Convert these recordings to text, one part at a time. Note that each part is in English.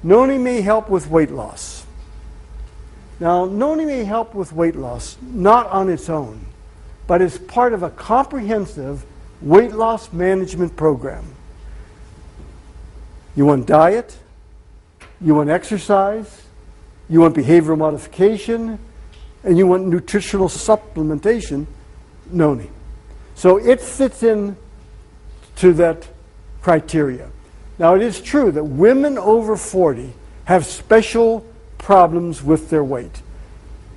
Noni may help with weight loss. Now, Noni may help with weight loss, not on its own, but as part of a comprehensive weight loss management program. You want diet, you want exercise, you want behavioral modification, and you want nutritional supplementation, Noni. So it fits in to that criteria. Now, it is true that women over 40 have special problems with their weight.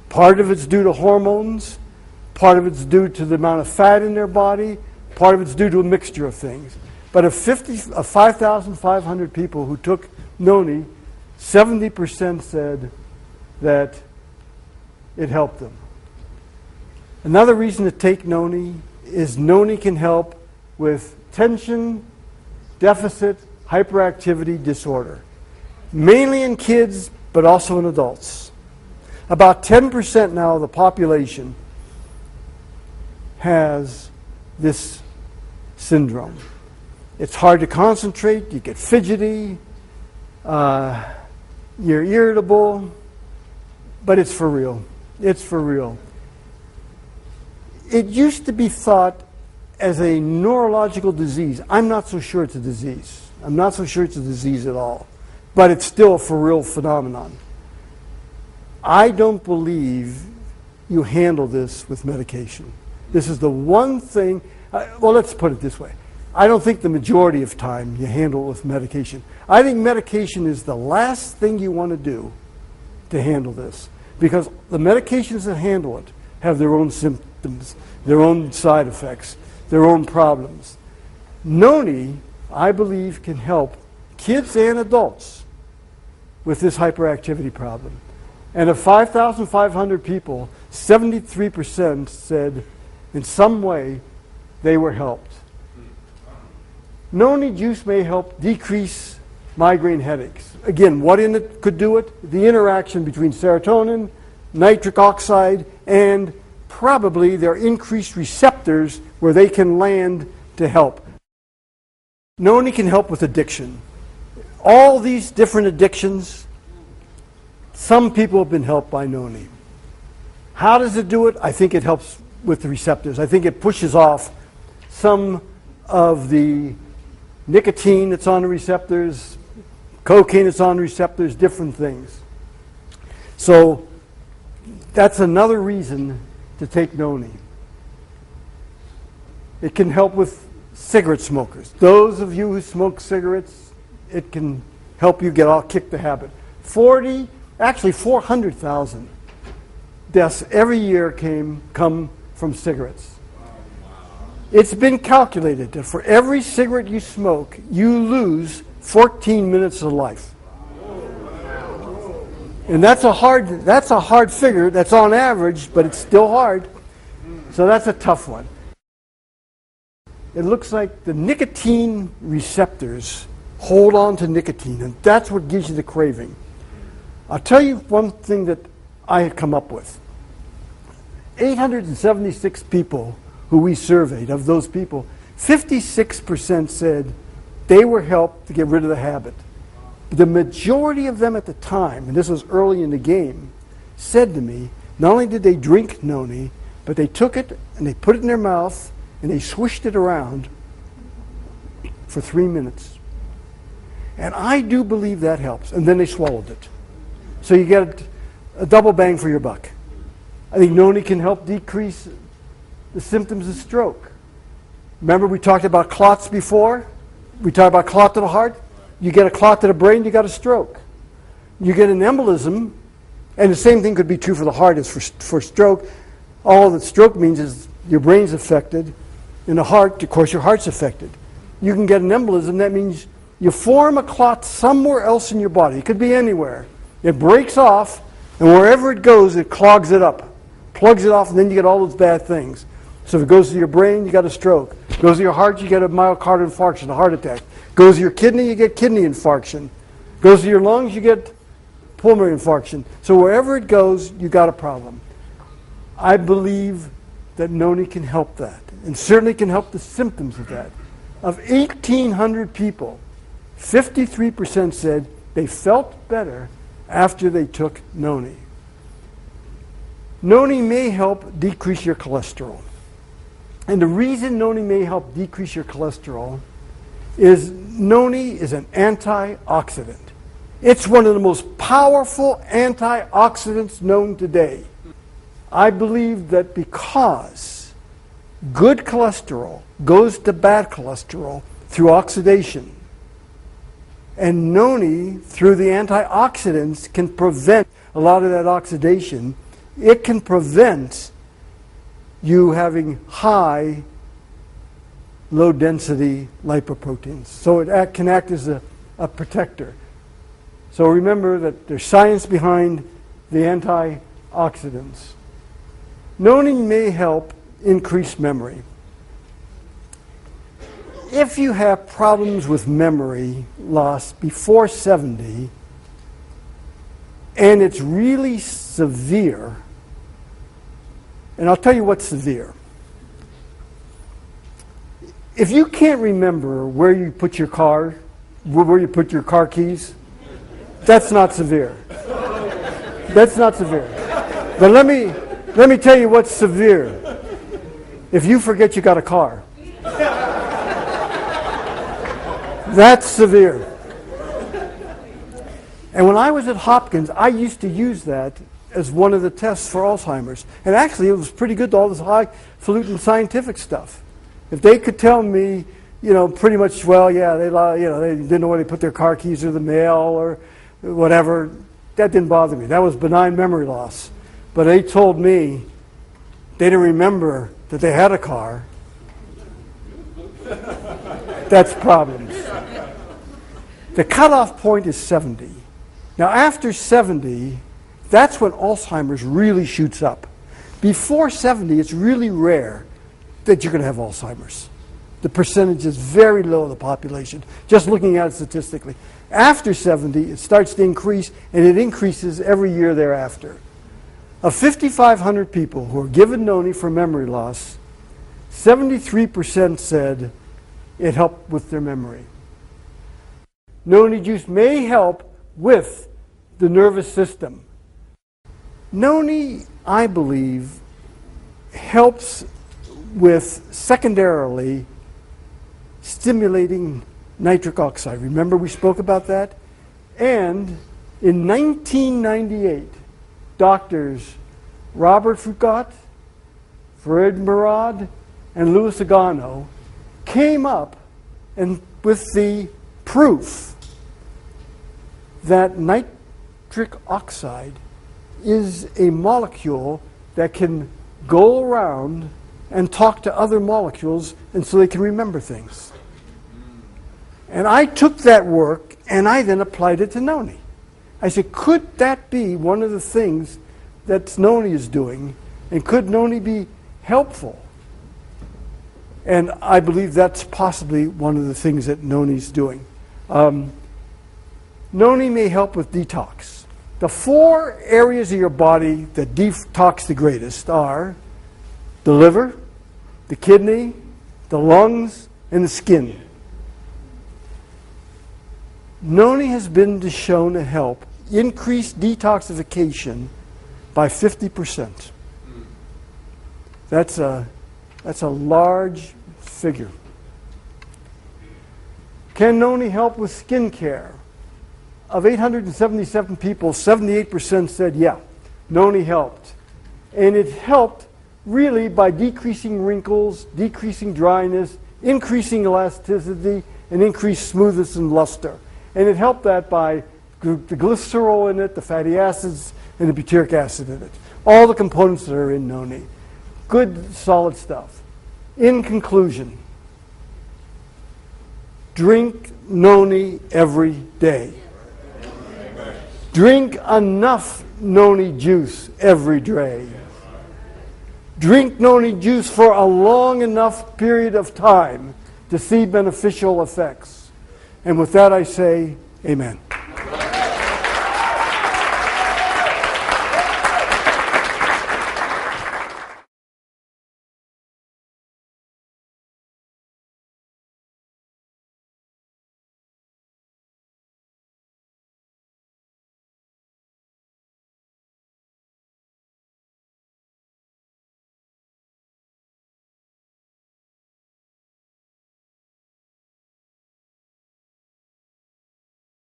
Part of it's due to hormones, part of it's due to the amount of fat in their body, part of it's due to a mixture of things. But of 5,500 people who took Noni, 70% said that it helped them. Another reason to take Noni is Noni can help with tension, deficit, hyperactivity disorder, mainly in kids, but also in adults. About 10% now of the population has this syndrome. It's hard to concentrate, you get fidgety, you're irritable, but it's for real. It's for real. It used to be thought as a neurological disease. I'm not so sure it's a disease. I'm not so sure it's a disease at all. But it's still a for real phenomenon. I don't believe you handle this with medication. This is the one thing, well, let's put it this way. I don't think the majority of time you handle it with medication. I think medication is the last thing you want to do to handle this, because the medications that handle it have their own symptoms, their own side effects, their own problems. Noni, I believe, can help kids and adults with this hyperactivity problem. And of 5,500 people, 73% said in some way they were helped. Noni juice may help decrease migraine headaches. Again, what in it could do it? The interaction between serotonin, nitric oxide, and probably their increased receptors where they can land to help. Noni can help with addiction. All these different addictions, some people have been helped by Noni. How does it do it? I think it helps with the receptors. I think it pushes off some of the nicotine that's on the receptors, cocaine that's on the receptors, different things. So that's another reason to take Noni. It can help with cigarette smokers. Those of you who smoke cigarettes, it can help you kick the habit. 400,000 deaths every year come from cigarettes. It's been calculated that for every cigarette you smoke, you lose 14 minutes of life. And that's a hard figure. That's on average, but it's still hard. So that's a tough one. It looks like the nicotine receptors hold on to nicotine, and that's what gives you the craving. I'll tell you one thing that I had come up with. 876 people who we surveyed, of those people, 56% said they were helped to get rid of the habit. The majority of them at the time, and this was early in the game, said to me, not only did they drink Noni, but they took it and they put it in their mouth and they swished it around for 3 minutes. And I do believe that helps. And then they swallowed it. So you get a double bang for your buck. I think Noni can help decrease the symptoms of stroke. Remember we talked about clots before? We talked about clot to the heart. You get a clot to the brain, you got a stroke. You get an embolism, and the same thing could be true for the heart as for stroke. All that stroke means is your brain's affected. In the heart, of course, your heart's affected. You can get an embolism. That means you form a clot somewhere else in your body. It could be anywhere. It breaks off, and wherever it goes, it clogs it up, plugs it off, and then you get all those bad things. So if it goes to your brain, you got a stroke. It goes to your heart, you get a myocardial infarction, a heart attack. Goes to your kidney, you get kidney infarction. Goes to your lungs, you get pulmonary infarction. So wherever it goes, you got a problem. I believe that Noni can help that, and certainly can help the symptoms of that. Of 1,800 people, 53% said They felt better after they took Noni. Noni may help decrease your cholesterol. And the reason Noni may help decrease your cholesterol is Noni is an antioxidant. It's one of the most powerful antioxidants known today. I believe that because good cholesterol goes to bad cholesterol through oxidation, and Noni, through the antioxidants, can prevent a lot of that oxidation. It can prevent you having high, low-density lipoproteins. So it can act as a protector. So remember that there's science behind the antioxidants. Noni may help increase memory. If you have problems with memory loss before 70, and it's really severe, and I'll tell you what's severe. If you can't remember where you put your car keys, that's not severe. That's not severe. But let me tell you what's severe. If you forget you got a car. That's severe. And when I was at Hopkins, I used to use that as one of the tests for Alzheimer's. And actually, it was pretty good to all this highfalutin scientific stuff. If they could tell me, pretty much, well, yeah, they didn't know where they put their car keys or the mail or whatever, that didn't bother me. That was benign memory loss. But they told me they didn't remember that they had a car. That's problems. The cutoff point is 70. Now, after 70, that's when Alzheimer's really shoots up. Before 70, it's really rare that you're going to have Alzheimer's. The percentage is very low in the population, just looking at it statistically. After 70, it starts to increase, and it increases every year thereafter. Of 5,500 people who were given Noni for memory loss, 73% said it helped with their memory. Noni juice may help with the nervous system. Noni, I believe, helps with secondarily stimulating nitric oxide. Remember we spoke about that? And in 1998, doctors Robert Foucault, Fred Murad, and Louis Agano came up with the proof that nitric oxide is a molecule that can go around and talk to other molecules, and so they can remember things. And I took that work and I then applied it to Noni. I said, could that be one of the things that Noni is doing, and could Noni be helpful? And I believe that's possibly one of the things that Noni's doing. Noni may help with detox. The 4 areas of your body that detox the greatest are the liver, the kidney, the lungs, and the skin. Noni has been shown to help increase detoxification by 50%. That's a large figure. Can Noni help with skin care? Of 877 people, 78% said, yeah, Noni helped. And it helped really by decreasing wrinkles, decreasing dryness, increasing elasticity, and increased smoothness and luster. And it helped that by the glycerol in it, the fatty acids, and the butyric acid in it. All the components that are in Noni. Good, solid stuff. In conclusion, drink Noni every day. Drink enough Noni juice every day. Drink Noni juice for a long enough period of time to see beneficial effects. And with that I say, amen.